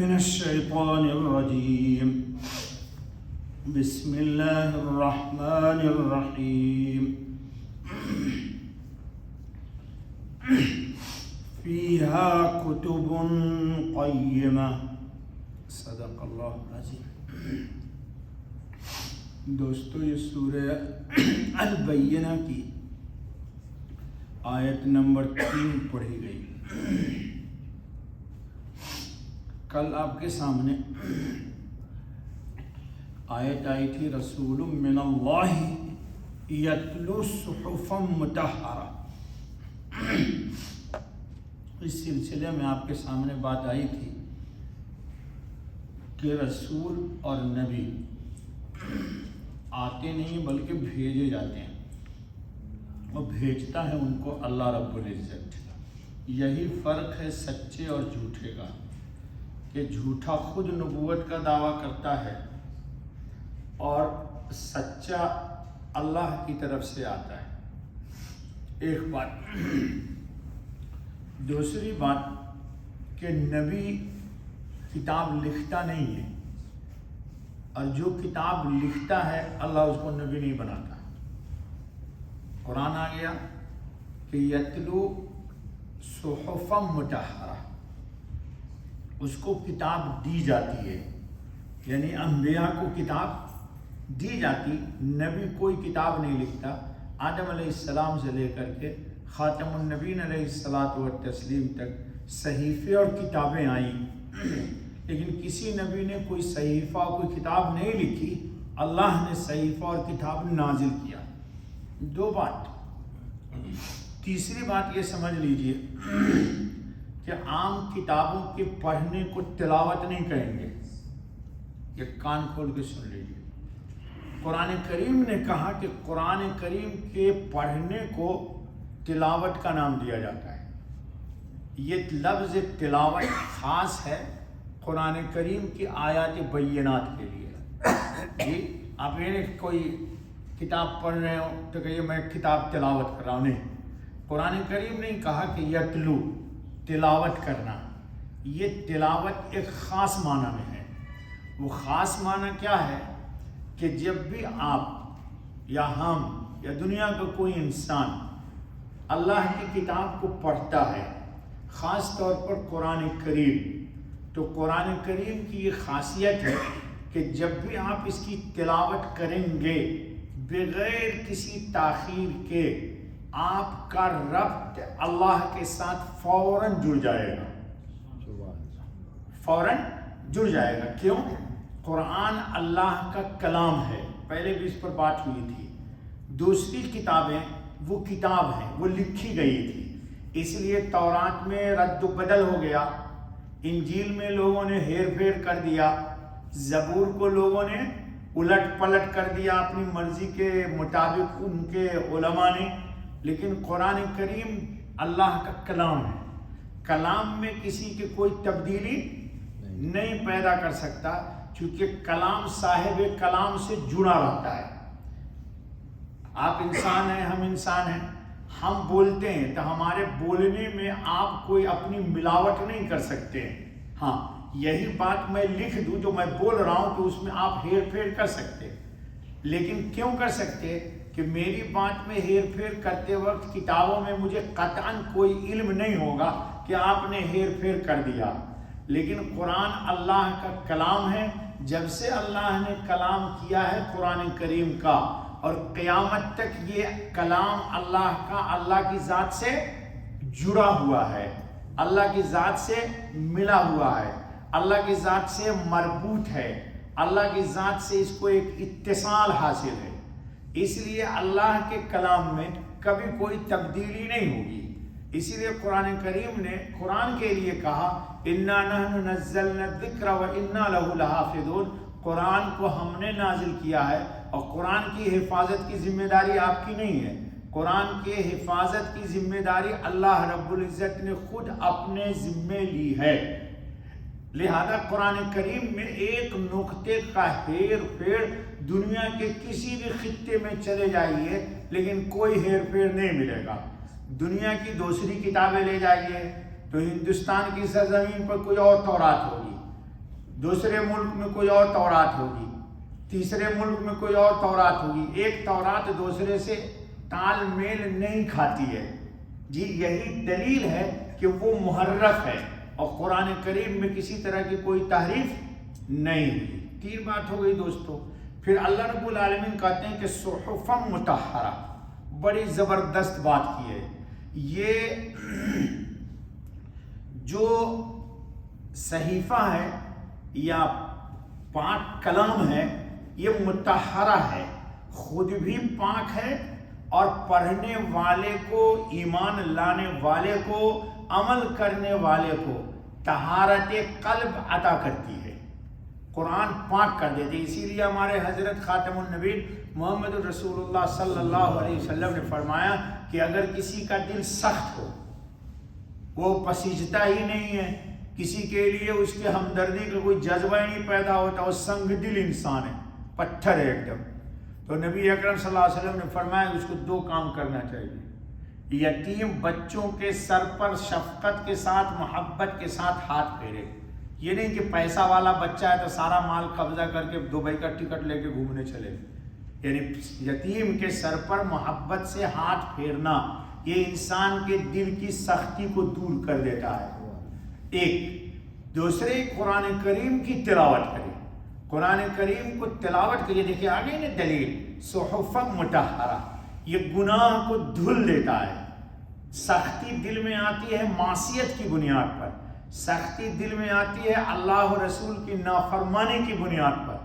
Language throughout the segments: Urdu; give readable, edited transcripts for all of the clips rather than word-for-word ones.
من الشيطان الرجيم بسم الله الرحمن الرحيم فيها كتب قيمة صدق اللہ العظیم۔ دوستو، یہ سورہ البینہ کی آیت نمبر 3 پڑھی گئی۔ کل آپ کے سامنے آیت آئی تھی رسول من اللہ یتلو صحفا مطہرہ۔ اس سلسلے میں آپ کے سامنے بات آئی تھی کہ رسول اور نبی آتے نہیں بلکہ بھیجے جاتے ہیں، وہ بھیجتا ہے ان کو اللہ رب العزت۔ یہی فرق ہے سچے اور جھوٹے کا، کہ جھوٹا خود نبوت کا دعویٰ کرتا ہے اور سچا اللہ کی طرف سے آتا ہے۔ ایک بات۔ دوسری بات کہ نبی کتاب لکھتا نہیں ہے، اور جو کتاب لکھتا ہے اللہ اس کو نبی نہیں بناتا۔ قرآن آ گیا کہ یتلو صحفا مطہرہ، اس کو کتاب دی جاتی ہے، یعنی انبیاء کو کتاب دی جاتی۔ نبی کوئی کتاب نہیں لکھتا۔ آدم علیہ السلام سے لے کر کے خاتم النبین علیہ الصلاۃ والتسلیم تک صحیفے اور کتابیں آئیں، لیکن کسی نبی نے کوئی صحیفہ کوئی کتاب نہیں لکھی۔ اللہ نے صحیفہ اور کتاب نازل کیا۔ دو بات۔ تیسری بات یہ سمجھ لیجئے کہ عام کتابوں کے پڑھنے کو تلاوت نہیں کہیں گے۔ یہ کان کھول کے سن لیجیے۔ قرآن کریم نے کہا کہ قرآن کریم کے پڑھنے کو تلاوت کا نام دیا جاتا ہے۔ یہ لفظ تلاوت خاص ہے قرآن کریم کی آیات بینات کے لیے۔ جی آپ یہ نہیں کوئی کتاب پڑھ رہے ہو تو کہیے میں کتاب تلاوت کر رہا ہوں، نہیں۔ قرآن کریم نے کہا کہ یتلو تلاوت کرنا، یہ تلاوت ایک خاص معنی میں ہے۔ وہ خاص معنی کیا ہے کہ جب بھی آپ یا ہم یا دنیا کا کوئی انسان اللہ کی کتاب کو پڑھتا ہے، خاص طور پر قرآن کریم، تو قرآن کریم کی یہ خاصیت ہے کہ جب بھی آپ اس کی تلاوت کریں گے بغیر کسی تاخیر کے، آپ کا ربط اللہ کے ساتھ فوراً جڑ جائے گا۔ فوراً جڑ جائے گا۔ کیوں؟ قرآن اللہ کا کلام ہے، پہلے بھی اس پر بات ہوئی تھی۔ دوسری کتابیں وہ کتاب ہیں، وہ لکھی گئی تھی، اس لیے تورات میں رد و بدل ہو گیا، انجیل میں لوگوں نے ہیر پھیر کر دیا، زبور کو لوگوں نے الٹ پلٹ کر دیا اپنی مرضی کے مطابق ان کے علماء نے۔ لیکن قرآن کریم اللہ کا کلام ہے، کلام میں کسی کی کوئی تبدیلی نہیں پیدا کر سکتا، کیونکہ کلام صاحب کلام سے جڑا رہتا ہے۔ آپ انسان ہیں، ہم انسان ہیں، ہم بولتے ہیں تو ہمارے بولنے میں آپ کوئی اپنی ملاوٹ نہیں کر سکتے ہیں۔ ہاں، یہی بات میں لکھ دوں جو میں بول رہا ہوں تو اس میں آپ ہیر پھیر کر سکتے، لیکن کیوں کر سکتے کہ میری بات میں ہیر پھیر کرتے وقت کتابوں میں مجھے قطعاً کوئی علم نہیں ہوگا کہ آپ نے ہیر پھیر کر دیا۔ لیکن قرآن اللہ کا کلام ہے، جب سے اللہ نے کلام کیا ہے قرآن کریم کا، اور قیامت تک یہ کلام اللہ کا اللہ کی ذات سے جڑا ہوا ہے، اللہ کی ذات سے ملا ہوا ہے، اللہ کی ذات سے مربوط ہے، اللہ کی ذات سے اس کو ایک اتصال حاصل ہے۔ اس لیے اللہ کے کلام میں کبھی کوئی تبدیلی نہیں ہوگی۔ اسی لیے قرآن کریم نے قرآن کے لیے کہا اِنَّا نَحْنُ نَزَّلْنَا الذِّكْرَ وَإِنَّا لَهُ لَحَافِظُونَ۔ قرآن کو ہم نے نازل کیا ہے، اور قرآن کی حفاظت کی ذمہ داری آپ کی نہیں ہے۔ قرآن کے حفاظت کی ذمہ داری اللہ رب العزت نے خود اپنے ذمے لی ہے۔ لہذا قرآن کریم میں ایک نقطے کا ہیر پھیر دنیا کے کسی بھی خطے میں چلے جائیے لیکن کوئی ہیر پھیر نہیں ملے گا۔ دنیا کی دوسری کتابیں لے جائیے تو ہندوستان کی سرزمین پر کوئی اور تورات ہوگی، دوسرے ملک میں کوئی اور تورات ہوگی، تیسرے ملک میں کوئی اور تورات ہوگی، ایک تورات دوسرے سے تال میل نہیں کھاتی ہے۔ جی یہی دلیل ہے کہ وہ محرف ہے، اور قرآن کریم میں کسی طرح کی کوئی تحریف نہیں ہوئی۔ 3 بات ہو گئی دوستو۔ پھر اللہ رب العالمین کہتے ہیں کہ صحفا مطہرہ، بڑی زبردست بات کی ہے۔ یہ جو صحیفہ ہے یا پاک کلام ہے، یہ مطہرہ ہے، خود بھی پاک ہے، اور پڑھنے والے کو، ایمان لانے والے کو، عمل کرنے والے کو طہارت قلب عطا کرتی ہے، قرآن پاک کر دیتے۔ اسی لیے ہمارے حضرت خاتم النبی محمد رسول اللہ صلی اللہ علیہ وسلم نے فرمایا کہ اگر کسی کا دل سخت ہو، وہ پسیجتا ہی نہیں ہے، کسی کے لیے اس کے ہمدردی کا کوئی جذبہ ہی نہیں پیدا ہوتا، وہ سنگ دل انسان ہے، پتھر ہے ایک دم، تو نبی اکرم صلی اللہ علیہ وسلم نے فرمایا اس کو 2 کام کرنا چاہیے۔ یتیم بچوں کے سر پر شفقت کے ساتھ، محبت کے ساتھ ہاتھ پھیرے۔ یہ نہیں کہ پیسہ والا بچہ ہے تو سارا مال قبضہ کر کے دبئی کا ٹکٹ لے کے گھومنے چلے، یعنی یتیم کے سر پر محبت سے ہاتھ پھیرنا، یہ انسان کے دل کی سختی کو دور کر دیتا ہے۔ ایک دوسرے قرآن کریم کی تلاوت کرے، قرآن کریم کو تلاوت کریے۔ دیکھیے آگے نا دلیل، صحفا مطہرہ، یہ گناہ کو دھل دیتا ہے۔ سختی دل میں آتی ہے معصیت کی بنیاد پر، سختی دل میں آتی ہے اللہ و رسول کی نافرمانی کی بنیاد پر،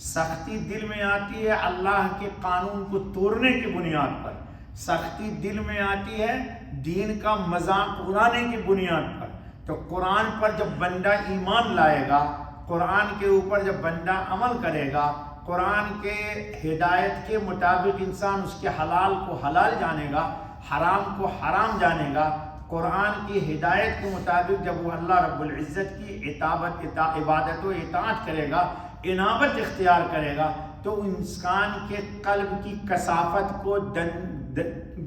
سختی دل میں آتی ہے اللہ کے قانون کو توڑنے کی بنیاد پر، سختی دل میں آتی ہے دین کا مذاق اڑانے کی بنیاد پر۔ تو قرآن پر جب بندہ ایمان لائے گا، قرآن کے اوپر جب بندہ عمل کرے گا، قرآن کے ہدایت کے مطابق انسان اس کے حلال کو حلال جانے گا، حرام کو حرام جانے گا، قرآن کی ہدایت کے مطابق جب وہ اللہ رب العزت کی عبادت و اطاعت کرے گا، انابت اختیار کرے گا، تو انسان کے قلب کی کثافت کو،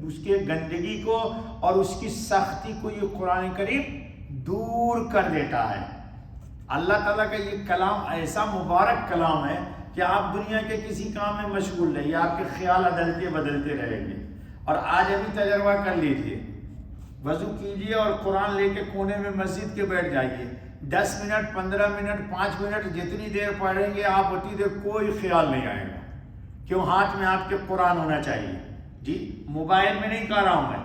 اس کے گندگی کو اور اس کی سختی کو یہ قرآن کریم دور کر دیتا ہے۔ اللہ تعالیٰ کا یہ کلام ایسا مبارک کلام ہے کہ آپ دنیا کے کسی کام میں مشغول رہیے، آپ کے خیال عدلتے بدلتے رہیں گے۔ اور آج ابھی تجربہ کر لیجیے، وضو کیجیے اور قرآن لے کے کونے میں مسجد کے بیٹھ جائیے، 10 منٹ 15 منٹ 5 منٹ جتنی دیر پڑھیں گے آپ اتنی دیر کوئی خیال نہیں آئے گا، کیوں؟ ہاتھ میں آپ کے قرآن ہونا چاہیے۔ جی موبائل میں نہیں کہہ رہا ہوں میں،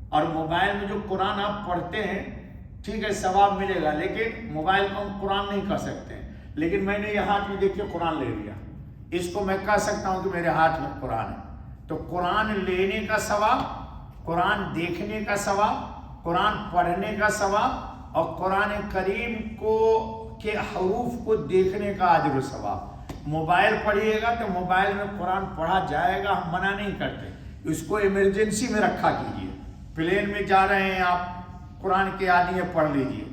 اور موبائل میں جو قرآن آپ پڑھتے ہیں ٹھیک ہے ثواب ملے گا، لیکن موبائل کو ہم قرآن نہیں کہہ سکتے ہیں۔ لیکن میں نے یہ ہاتھ میں دیکھ کے قرآن لے لیا، اس کو میں کہہ سکتا ہوں کہ میرے ہاتھ میں قرآن ہے۔ تو قرآن لینے کا ثواب، قرآن دیکھنے کا ثواب، قرآن پڑھنے کا ثواب، اور قرآن کریم کو کے حروف کو دیکھنے کا اجر و ثواب۔ موبائل پڑھیے گا تو موبائل میں قرآن پڑھا جائے گا، ہم منع نہیں کرتے، اس کو ایمرجنسی میں رکھا کیجیے۔ پلین میں جا رہے ہیں آپ، قرآن کے آدھی پڑھ لیجیے،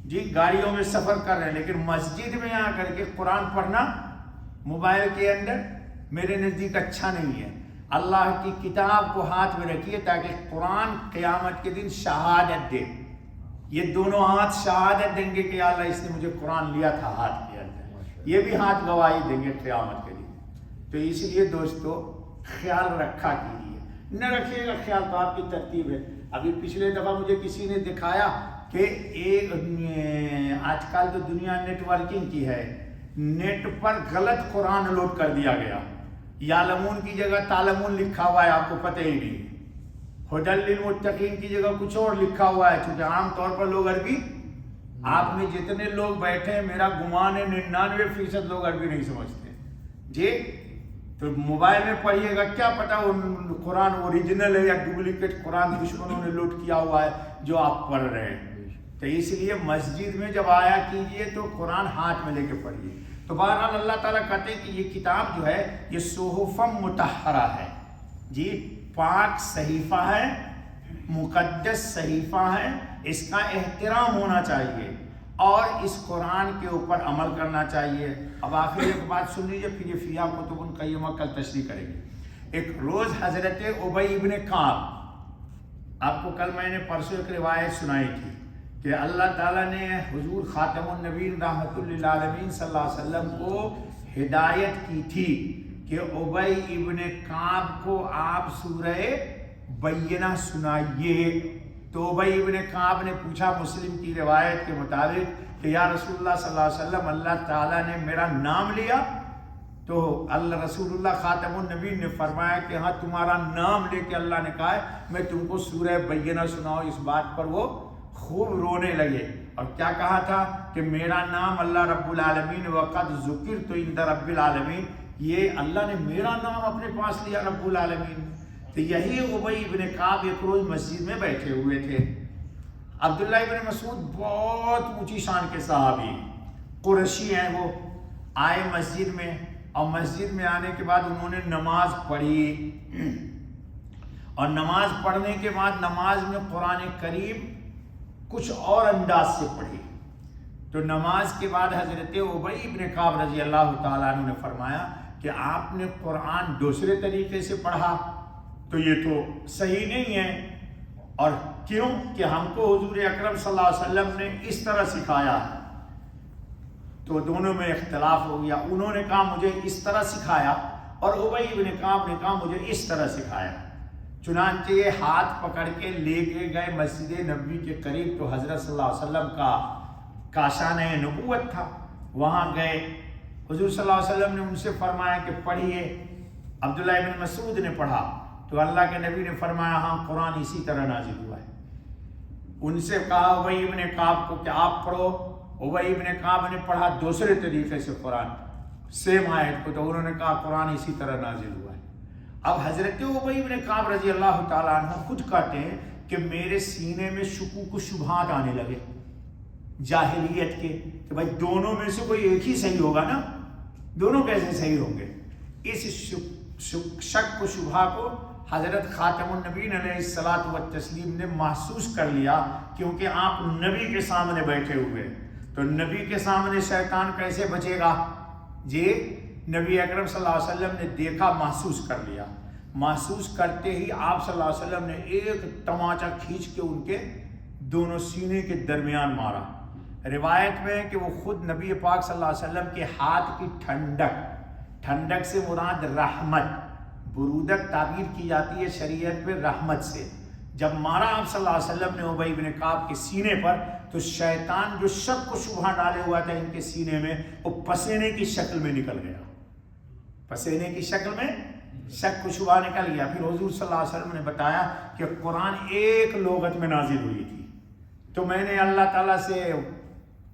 جی گاڑیوں میں سفر کر رہے ہیں، لیکن مسجد میں آ کر کے قرآن پڑھنا موبائل کے اندر میرے نزدیک اچھا نہیں ہے۔ اللہ کی کتاب کو ہاتھ میں رکھیے تاکہ قرآن قیامت کے دن شہادت دے، یہ دونوں ہاتھ شہادت دیں گے کہ یا اللہ اس نے مجھے قرآن لیا تھا ہاتھ کے اندر، یہ بھی ہاتھ گواہی دیں گے قیامت کے دن۔ تو اس لیے دوستو خیال رکھا کیجیے، نہ رکھیے گا خیال تو آپ کی ترتیب ہے۔ ابھی پچھلے دفعہ مجھے کسی نے دکھایا کہ ایک آج کل تو دنیا نیٹ ورکنگ کی ہے، نیٹ پر غلط قرآن لوڈ کر دیا گیا، یعلمون کی جگہ تعلمون لکھا ہوا ہے، آپ کو پتہ ہی نہیں، ہدی للمتقین کی جگہ کچھ اور لکھا ہوا ہے، چونکہ عام طور پر لوگ عربی، آپ میں جتنے لوگ بیٹھے ہیں میرا گمان ہے 99% لوگ عربی نہیں سمجھتے جی۔ تو موبائل میں پڑھیے گا، کیا پتا وہ قرآن اوریجنل ہے یا ڈپلیکیٹ قرآن دشمنوں نے لوٹ کیا ہوا ہے جو آپ پڑھ رہے ہیں۔ تو اس لیے مسجد میں جب آیا کیجئے تو قرآن ہاتھ میں لے کے پڑھیے۔ تو بہرحال اللہ تعالیٰ کہتے ہیں کہ یہ کتاب جو ہے یہ صحف مطہرہ ہے، جی پاک صحیفہ ہے، مقدس صحیفہ ہے، اس کا احترام ہونا چاہیے اور اس قرآن کے اوپر عمل کرنا چاہیے۔ اب آخر ایک بات سن لیجیے، پھر یہ فیہ کتب قیمہ کل تشریح کریں گے۔ ایک روز حضرت ابی ابن کعب، آپ کو کل میں نے پرسوں ایک روایت سنائی تھی کہ اللہ تعالیٰ نے حضور خاتم النبیین رحمۃ للعالمین صلی اللہ علیہ وسلم کو ہدایت کی تھی کہ ابی ابن کعب کو آپ سورہ بینہ سنائیے. تو ابی ابن کعب نے پوچھا مسلم کی روایت کے مطابق کہ یا رسول اللہ صلی اللہ علیہ وسلم اللہ تعالیٰ نے میرا نام لیا؟ تو اللہ رسول اللہ خاتم النبیین نے فرمایا کہ ہاں تمہارا نام لے کے اللہ نے کہا ہے میں تم کو سورہ بینہ سناؤ. اس بات پر وہ خوب رونے لگے اور کیا کہا تھا کہ میرا نام اللہ رب العالمین وقد ذکرت عند رب العالمین، یہ اللہ نے میرا نام اپنے پاس لیا رب العالمین. تو یہی ابی ابن کعب ایک روز مسجد میں بیٹھے ہوئے تھے. عبداللہ ابن مسعود بہت اونچی شان کے صحابی قریشی ہیں، وہ آئے مسجد میں اور مسجد میں آنے کے بعد انہوں نے نماز پڑھی اور نماز پڑھنے کے بعد نماز میں قرآن کریم کچھ اور انداز سے پڑھی. تو نماز کے بعد حضرت ابی ابن کعب رضی اللہ تعالیٰ عنہ نے فرمایا کہ آپ نے قرآن دوسرے طریقے سے پڑھا تو یہ تو صحیح نہیں ہے. اور کیوں کہ ہم کو حضور اکرم صلی اللہ علیہ وسلم نے اس طرح سکھایا ہے. تو دونوں میں اختلاف ہو گیا. انہوں نے کہا مجھے اس طرح سکھایا اور ابی ابن کعب نے کہا مجھے اس طرح سکھایا. چنانچہ یہ ہاتھ پکڑ کے لے کے گئے مسجد نبوی کے قریب. تو حضرت صلی اللہ علیہ وسلم کا کاشانہ نبوت تھا، وہاں گئے. حضور صلی اللہ علیہ وسلم نے ان سے فرمایا کہ پڑھیے. عبداللہ ابن مسعود نے پڑھا تو اللہ کے نبی نے فرمایا ہاں قرآن اسی طرح نازل ہوا ہے. ان سے کہا ابی ابن کعب کو کہ آپ پڑھو. ابی ابن کعب نے پڑھا دوسرے طریقے سے قرآن سیم آیت کو، تو انہوں نے کہا قرآن اسی طرح نازل ہوا ہے. اب حضرت ابی ابن کعب رضی اللہ تعالیٰ عنہ خود کہتے ہیں کہ میرے سینے میں شکوک و شبہات آنے لگے جاہلیت کے کہ بھائی دونوں میں سے کوئی ایک ہی صحیح ہوگا نا، دونوں کیسے صحیح ہوں گے. اس شک و شبہ کو حضرت خاتم النبیین علیہ الصلاۃ والتسلیم نے محسوس کر لیا کیونکہ آپ نبی کے سامنے بیٹھے ہوئے. تو نبی کے سامنے شیطان کیسے بچے گا؟ جی نبی اکرم صلی اللہ علیہ وسلم نے دیکھا، محسوس کر لیا. محسوس کرتے ہی آپ صلی اللہ علیہ وسلم نے ایک تماچا کھینچ کے ان کے دونوں سینے کے درمیان مارا. روایت میں ہے کہ وہ خود نبی پاک صلی اللہ علیہ وسلم کے ہاتھ کی ٹھنڈک سے مراد رحمت، برودت تعبیر کی جاتی ہے شریعت میں رحمت سے. جب مارا آپ صلی اللہ علیہ وسلم نے ابی ابن کعب کے سینے پر تو شیطان جو شک و شبہ ڈالے ہوا تھا ان کے سینے میں وہ پسینے کی شکل میں نکل گیا. پسینے کی شکل میں شک و شبہ نکل گیا. پھر حضور صلی اللہ علیہ وسلم نے بتایا کہ قرآن ایک لغت میں نازل ہوئی تھی. تو میں نے اللہ تعالیٰ سے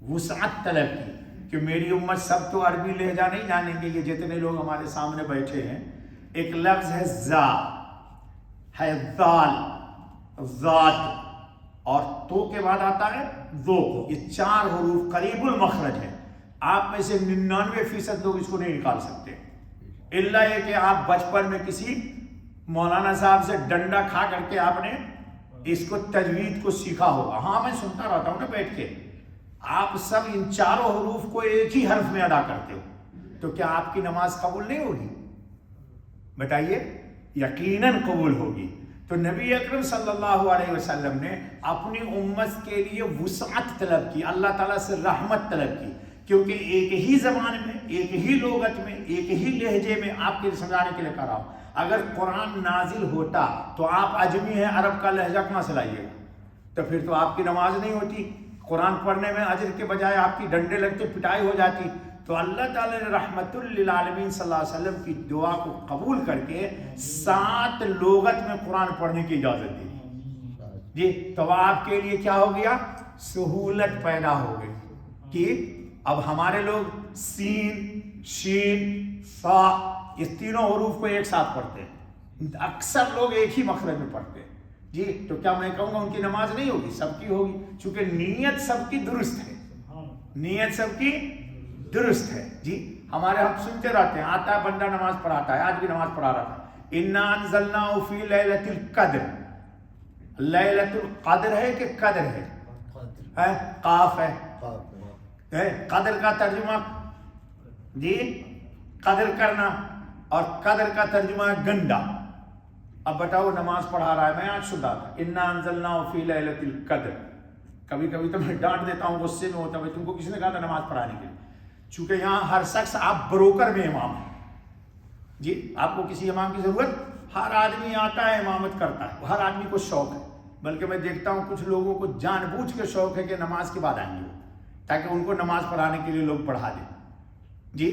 وسعت طلب کی کہ میری امت سب تو عربی لہجہ نہیں جانیں گے. یہ جتنے لوگ ہمارے سامنے بیٹھے ہیں، ایک لفظ ہے ذا، ہے ذال، ذات، اور تو کے بعد آتا ہے ذو. یہ چار حروف قریب المخرج ہے. آپ میں سے 99% لوگ اس کو نہیں نکال سکتے، الا یہ کہ آپ بچپن میں کسی مولانا صاحب سے ڈنڈا کھا کر کے آپ نے اس کو تجوید کو سیکھا ہوگا. ہاں میں سنتا رہتا ہوں نا بیٹھ کے. آپ سب ان چاروں حروف کو ایک ہی حرف میں ادا کرتے ہو، تو کیا آپ کی نماز قبول نہیں ہوگی؟ بتائیے. یقیناً قبول ہوگی. تو نبی اکرم صلی اللہ علیہ وسلم نے اپنی امت کے لیے وسعت طلب کی، اللہ تعالیٰ سے رحمت طلب کی، کیونکہ ایک ہی زبان میں، ایک ہی لغت میں، ایک ہی لہجے میں آپ کے سمجھانے کے لیے کہہ رہا ہوں. اگر قرآن نازل ہوتا تو آپ عجمی ہیں، عرب کا لہجہ کہاں سے لائیے گا؟ تو پھر تو آپ کی نماز نہیں ہوتی. قرآن پڑھنے میں اجر کے بجائے آپ کی ڈنڈے لگتے، پٹائی ہو جاتی. تو اللہ تعالیٰ نے رحمت للعالمین صلی اللہ علیہ وسلم کی دعا کو قبول کر کے 7 لغت میں قرآن پڑھنے کی اجازت دی. جی تو آپ کے لیے کیا ہو گیا؟ سہولت پیدا ہو گئی کہ اب ہمارے لوگ سین، شین، فا، اس تینوں حروف کو ایک ساتھ پڑھتے ہیں. اکثر لوگ ایک ہی مخرج میں پڑھتے ہیں. جی تو کیا میں کہوں گا ان کی نماز نہیں ہوگی؟ سب کی ہوگی، چونکہ نیت سب کی درست ہے. نیت سب کی درست ہے. جی ہمارے ہم سنتے رہتے ہیں، آتا ہے بندہ نماز پڑھاتا ہے. آج بھی نماز پڑھا رہا تھا. انا انزلناہ فی لیلۃ القدر. لیلۃ القدر ہے کہ قدر ہے؟ قاف ہے. قدر کا ترجمہ جی قدر کرنا، اور قدر کا ترجمہ ہے گنڈا. اب بتاؤ نماز پڑھا رہا ہے، میں آج سنا تھا انا انزلناہ فی لیلۃ القدر. کبھی کبھی تو میں ڈانٹ دیتا ہوں، غصے میں ہوتا ہے، تم کو کسی نے کہا تھا نماز پڑھانے کے لیے؟ چونکہ یہاں ہر شخص آپ بروکر میں امام ہے جی، آپ کو کسی امام کی ضرورت، ہر آدمی آتا ہے امامت کرتا ہے، ہر آدمی کو شوق ہے، بلکہ میں دیکھتا ہوں کچھ لوگوں کو جان بوجھ کے شوق ہے کہ نماز کے بعد آئیں گے تاکہ ان کو نماز پڑھانے کے لیے لوگ پڑھا دیں جی۔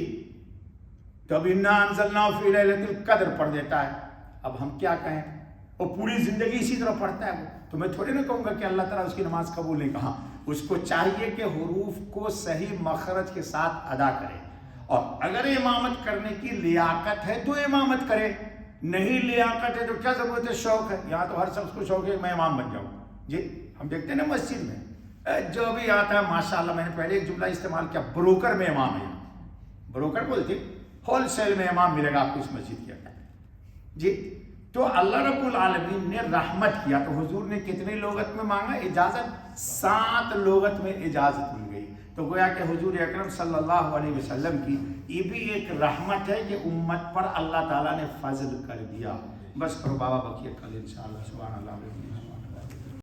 تو اب انا انزلناہ فی لیلۃ القدر پڑھ دیتا ہے، اب ہم کیا کہیں، وہ پوری زندگی اسی طرح پڑھتا ہے وہ، تو میں تھوڑی نہ کہوں گا کہ اللہ تعالیٰ اس کی نماز قبول نہیں، کہا اس کو چاہیے کہ حروف کو صحیح مخرج کے ساتھ ادا کرے، اور اگر امامت کرنے کی لیاقت ہے تو امامت کرے، نہیں لیاقت ہے تو کیا ضرورت ہے، شوق ہے، یہاں تو ہر شخص کو شوق ہے کہ میں امام بن جاؤں جی۔ ہم دیکھتے ہیں نا مسجد میں جو بھی آتا ہے ماشاءاللہ، میں نے پہلے ایک جملہ استعمال کیا، بروکر میں امام ہے، بروکر بولتے ہول سیل میں امام ملے گا آپ کو اس مسجد کے اندر جی۔ تو اللہ رب العالمین نے رحمت کیا، تو حضور نے کتنی لغت میں مانگا اجازت، 7 لغت میں اجازت مل گئی، تو گویا کہ حضور اکرم صلی اللہ علیہ وسلم کی یہ بھی ایک رحمت ہے کہ امت پر اللہ تعالیٰ نے فضل کر دیا۔ بس کرو بابا، بقیہ کل انشاءاللہ، سبحان اللہ۔